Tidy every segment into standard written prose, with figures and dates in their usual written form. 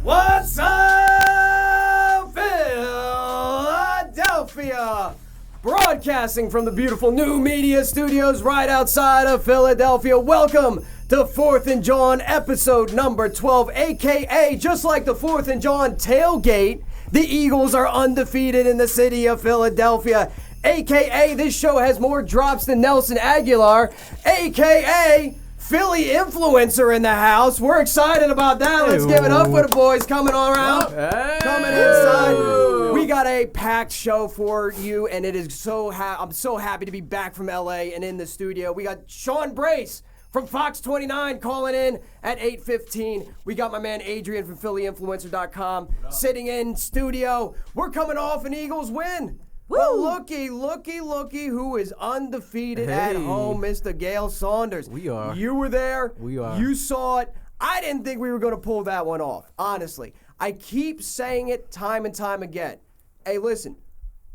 What's up, Philadelphia? Broadcasting from the beautiful new media studios right outside of Philadelphia. Welcome to 4th and Jawn, episode number 12, a.k.a. just like the 4th and Jawn tailgate, the Eagles are undefeated in the city of Philadelphia. A.k.a. this show has more drops than Nelson Aguilar. A.k.a. Philly influencer in the house. We're excited about that. Let's give it up for the boys coming on around. Hey. Coming inside. We got a packed show for you, and it is I'm so happy to be back from LA and in the studio. We got Sean Brace from Fox 29 calling in at 8:15. We got my man Adrian from PhillyInfluencer.com sitting in studio. We're coming off an Eagles win. Well, looky who is undefeated at home, Mr. Gale Saunders. We are. You were there. We are. You saw it. I didn't think we were going to pull that one off, honestly. I keep saying it time and time again. Hey, listen,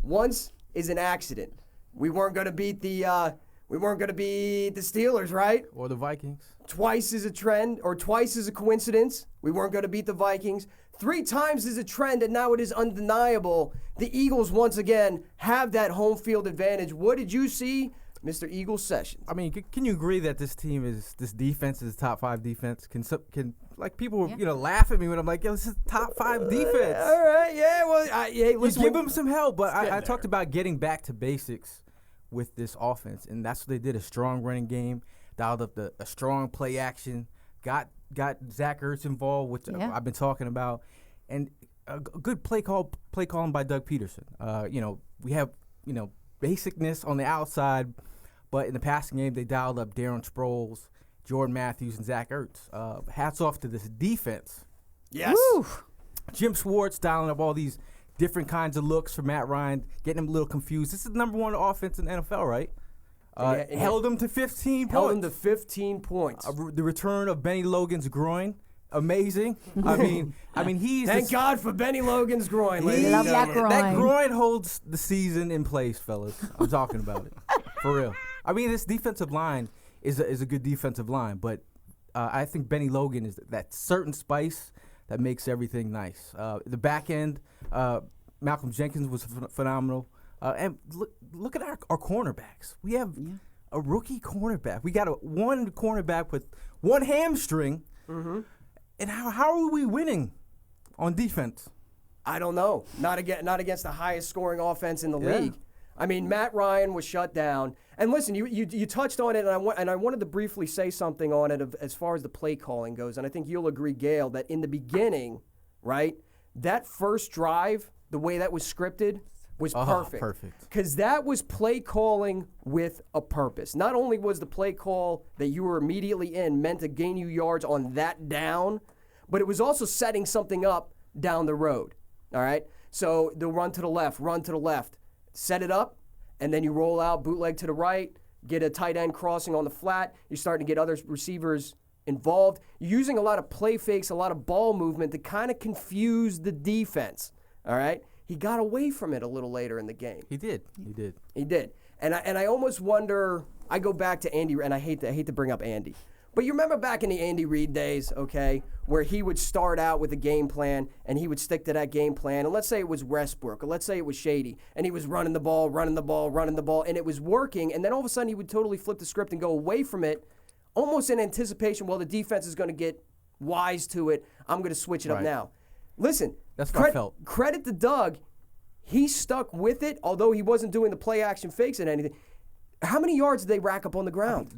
once is an accident. We weren't going to beat the Steelers, right? Or the Vikings. Twice is a trend, or twice is a coincidence. We weren't going to beat the Vikings. 3 times is a trend, and now it is undeniable. The Eagles, once again, have that home field advantage. What did you see, Mr. Eagle Sessions? I mean, can you agree that this defense is top 5 defense? Can people laugh at me when I'm like, yo, this is top 5 defense. All right, yeah, well, listen, give them some help, but I talked about getting back to basics with this offense, and that's what they did. A strong running game, dialed up a strong play action, got Zach Ertz involved, which I've been talking about, and a good play calling by Doug Peterson. We have basicness on the outside, but in the passing game they dialed up Darren Sproles, Jordan Matthews, and Zach Ertz. Hats off to this defense. Yes. Woo. Jim Schwartz dialing up all these different kinds of looks for Matt Ryan, getting him a little confused. This is the number 1 offense in the NFL, right? Held him to 15 points. Held him to 15 points. The return of Benny Logan's groin, amazing. I mean, he's thank God for Benny Logan's groin. Love that groin. That groin holds the season in place, fellas. I'm talking about it for real. I mean, this defensive line is a good defensive line, but I think Benny Logan is that certain spice that makes everything nice. The back end, Malcolm Jenkins was phenomenal. And look at our cornerbacks. We have a rookie cornerback. We got one cornerback with one hamstring. Mm-hmm. And how are we winning on defense? I don't know. Not against the highest scoring offense in the league. I mean, Matt Ryan was shut down. And listen, you touched on it, and I wanted to briefly say something on it as far as the play calling goes. And I think you'll agree, Gail, that in the beginning, right, that first drive, the way that was scripted, was perfect. Perfect. Because that was play calling with a purpose. Not only was the play call that you were immediately in meant to gain you yards on that down, but it was also setting something up down the road. All right? So the run to the left, set it up, and then you roll out, bootleg to the right, get a tight end crossing on the flat. You're starting to get other receivers involved. You're using a lot of play fakes, a lot of ball movement to kind of confuse the defense. All right? He got away from it a little later in the game. He did. And I almost wonder, I go back to Andy, and I hate to bring up Andy. But you remember back in the Andy Reid days, okay, where he would start out with a game plan, and he would stick to that game plan. And let's say it was Westbrook, or let's say it was Shady, and he was running the ball, and it was working. And then all of a sudden he would totally flip the script and go away from it, almost in anticipation, well, the defense is going to get wise to it. I'm going to switch it up now. Listen, that's what I felt. Credit to Doug. He stuck with it, although he wasn't doing the play action fakes and anything. How many yards did they rack up on the ground?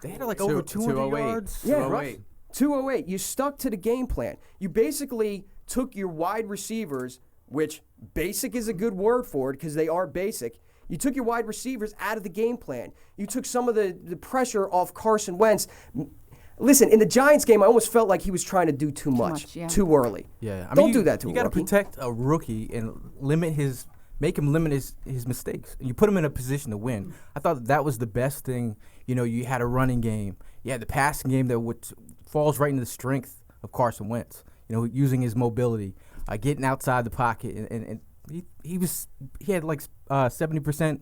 They had over 200 yards. Yeah, right. 208. You stuck to the game plan. You basically took your wide receivers, which basic is a good word for it because they are basic. You took your wide receivers out of the game plan. You took some of the pressure off Carson Wentz. Listen, in the Giants game, I almost felt like he was trying to do too much too early. Yeah, Don't do that to a rookie. You got to protect a rookie and limit his make him limit his mistakes. And you put him in a position to win. I thought that was the best thing. You had a running game. You had the passing game that falls right into the strength of Carson Wentz. Using his mobility, getting outside the pocket, and he had like 70%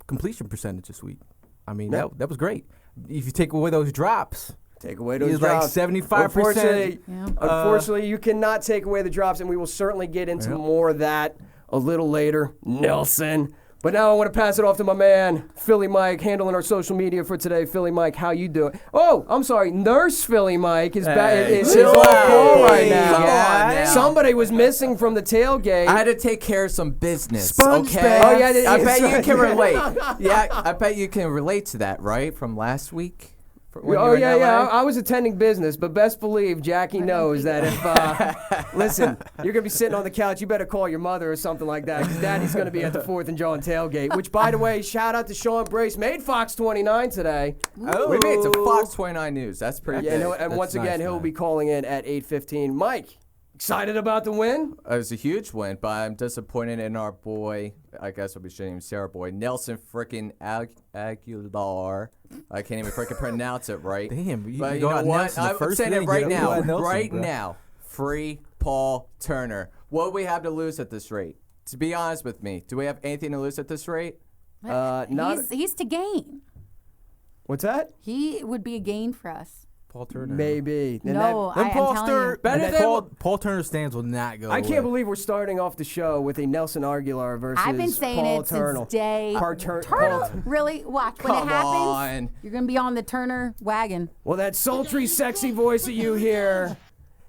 completion percentage this week. I mean, that was great. If you take away those drops, take away those he's drops. like 75%. Unfortunately, you cannot take away the drops, and we will certainly get into more of that a little later. Nelson. But now I want to pass it off to my man, Philly Mike, handling our social media for today. Philly Mike, how you doing? Oh, I'm sorry, Nurse Philly Mike is back. Is on call right now. Somebody was missing from the tailgate. I had to take care of some business. Sponge okay. bath. Oh yeah, I bet you can relate. Yeah, I bet you can relate to that, right? From last week. I was attending business, but best believe Jackie knows that if, listen, you're going to be sitting on the couch, you better call your mother or something like that, because Daddy's going to be at the 4th and Jawn tailgate, which, by the way, shout out to Sean Brace, made Fox 29 today. Oh, we made it to Fox 29 News. That's pretty good. And once again, he'll be calling in at 8:15. Mike, excited about the win? It was a huge win, but I'm disappointed in our boy, I guess I'll be saying Sarah boy, Nelson frickin' Aguilar. I can't even frickin' pronounce it right. Damn, but you know what? I'm saying it right now. Now. Free Paul Turner. What do we have to lose at this rate? To be honest with me, do we have anything to lose at this rate? He's to gain. What's that? He would be a gain for us. Paul Turner. Maybe. Paul Turner stands will not go I away. can't believe we're starting off the show with a Nelson Aguilar versus I've been saying Paul it Turner. since day. Turner, really? Watch. When it happens, you're going to be on the Turner wagon. Well, that sultry, sexy voice that you hear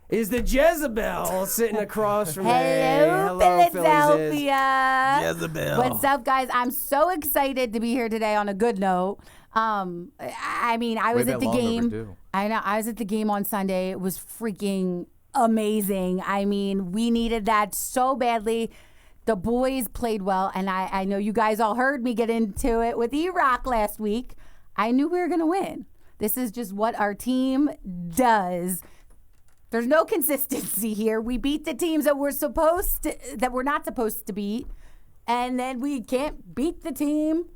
is the Jezebel sitting across from me. Hello, Philadelphia. Jezebel. What's up, guys? I'm so excited to be here today on a good note. I mean, I was at the game. I know. I was at the game on Sunday. It was freaking amazing. I mean, we needed that so badly. The boys played well, and I know you guys all heard me get into it with E-Rock last week. I knew we were going to win. This is just what our team does. There's no consistency here. We beat the teams that we're not supposed to beat, and then we can't beat the team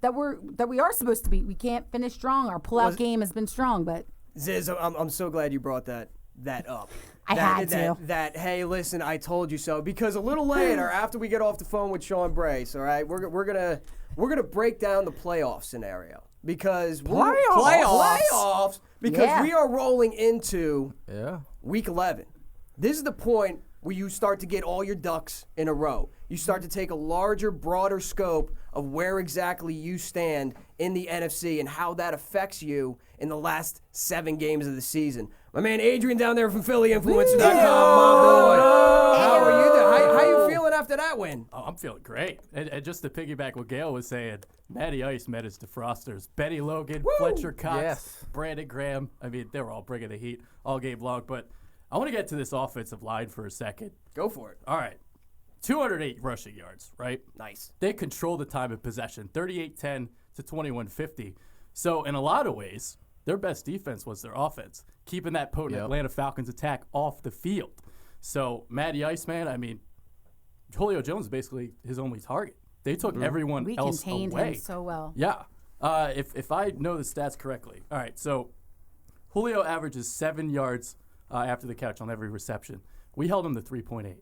that we are supposed to beat. We can't finish strong. Our pullout game has been strong, but Ziz, I'm so glad you brought that up. I had to. That hey, listen, I told you so. Because a little later, after we get off the phone with Sean Brace, all right, we're gonna break down the playoff scenario because playoffs because we are rolling into week 11. This is the point where you start to get all your ducks in a row. You start to take a larger, broader scope of where exactly you stand in the NFC and how that affects you in the last 7 games of the season. My man Adrian down there from PhillyInfluencer.com, my boy. How are you doing? How you feeling after that win? Oh, I'm feeling great. And just to piggyback what Gail was saying, Matty Ice met his defrosters. Benny Logan, Fletcher Cox, Brandon Graham. I mean, they were all bringing the heat all game long. But I want to get to this offensive line for a second. Go for it. All right. 208 rushing yards, right? Nice. They control the time of possession, 38-10 to 21-50. So in a lot of ways, their best defense was their offense, keeping that potent Atlanta Falcons attack off the field. So Matty Iceman, I mean, Julio Jones is basically his only target. They took everyone else away. We contained him so well. Yeah. If I know the stats correctly. All right, so Julio averages 7 yards after the catch on every reception. We held him to 3.8.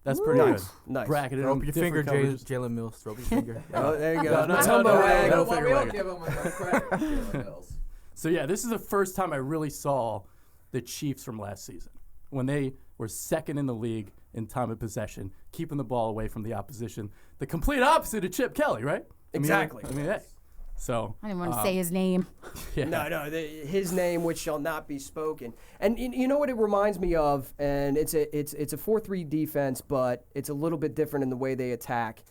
That's pretty good. Nice. Bracketed Throw him, up your different finger, coverages. Jalen Mills. Throw up your finger. Oh, there you go. No, Tumbo wag. no, We figure don't wagon. give him enough credit, Jalen Mills. So, yeah, this is the first time I really saw the Chiefs from last season when they were second in the league in time of possession, keeping the ball away from the opposition. The complete opposite of Chip Kelly, right? Exactly. I mean, hey. So I didn't want to say his name. Yeah. No, his name which shall not be spoken. And you know what it reminds me of, and it's a 4-3 defense, but it's a little bit different in the way they attack.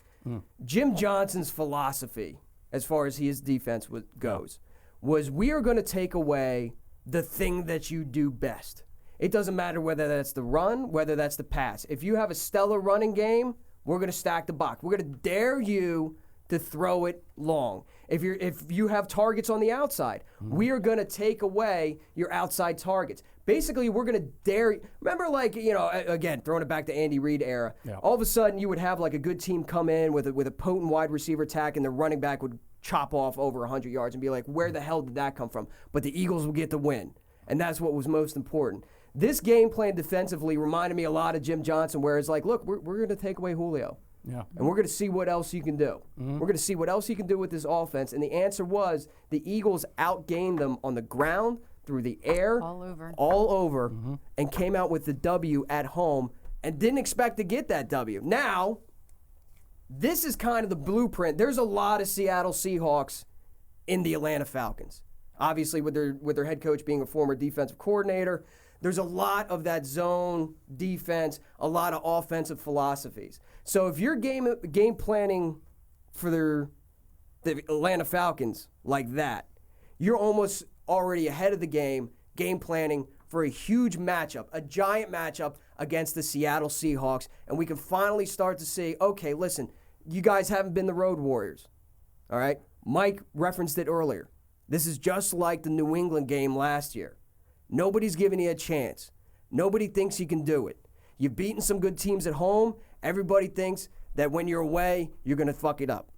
Jim Johnson's philosophy, as far as his defense goes, was we are going to take away the thing that you do best. It doesn't matter whether that's the run, whether that's the pass. If you have a stellar running game, we're going to stack the box. We're going to dare you to throw it long. If you have targets on the outside, we are going to take away your outside targets. Basically, we're going to dare. Remember, like, again, throwing it back to Andy Reid era. Yeah. All of a sudden, you would have like a good team come in with a potent wide receiver attack, and the running back would chop off over 100 yards and be like, where the hell did that come from? But the Eagles will get the win, and that's what was most important. This game plan defensively reminded me a lot of Jim Johnson, where it's like, look, we're going to take away Julio. Yeah. And we're going to see what else you can do. Mm-hmm. We're going to see what else you can do with this offense. And the answer was the Eagles outgained them on the ground, through the air, all over, mm-hmm. and came out with the W at home and didn't expect to get that W. Now, this is kind of the blueprint. There's a lot of Seattle Seahawks in the Atlanta Falcons. Obviously, with their head coach being a former defensive coordinator, there's a lot of that zone defense, a lot of offensive philosophies. So if you're game planning for the Atlanta Falcons like that, you're almost already ahead of the game planning for a huge matchup, a giant matchup against the Seattle Seahawks, and we can finally start to see, okay, listen, you guys haven't been the Road Warriors, all right? Mike referenced it earlier. This is just like the New England game last year. Nobody's giving you a chance. Nobody thinks you can do it. You've beaten some good teams at home. Everybody thinks that when you're away, you're going to fuck it up.